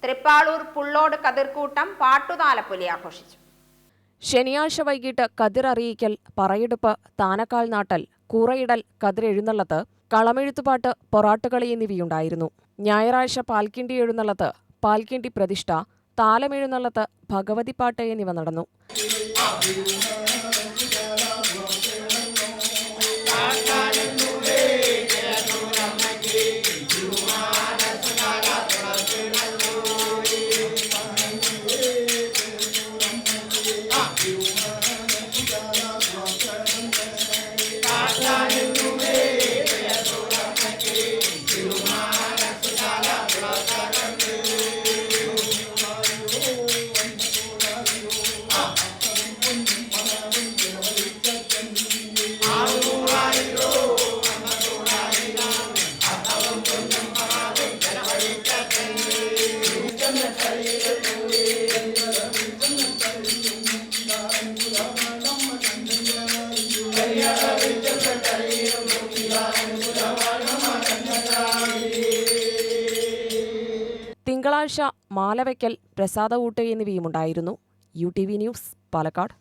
തൃപ്പാളൂർ പുള്ളോട് കതിർക്കൂട്ടം പാട്ടുതാലപ്പൊലി ആഘോഷിച്ചു. ശനിയാഴ്ച വൈകിട്ട് കതിർ അറിയിക്കൽ, പറയെടുപ്പ്, താനക്കാൽ നാട്ടൽ, കൂറയിടൽ, കതിരെഴുന്നള്ളത്ത്, കളമെഴുത്തുപാട്ട്, പൊറാട്ടുകളി എന്നിവയുണ്ടായിരുന്നു. ഞായറാഴ്ച പാൽക്കിണ്ടി എഴുന്നള്ളത്ത്, പാൽക്കിണ്ടി പ്രതിഷ്ഠ, താലമെഴുന്നള്ളത്ത്, ഭഗവതിപ്പാട്ട് എന്നിവ നടന്നു. തിങ്കളാഴ്ച മാലവയ്ക്കൽ, പ്രസാദ ഊട്ട് എന്നിവയുമുണ്ടായിരുന്നു. UTV news, Palakkad.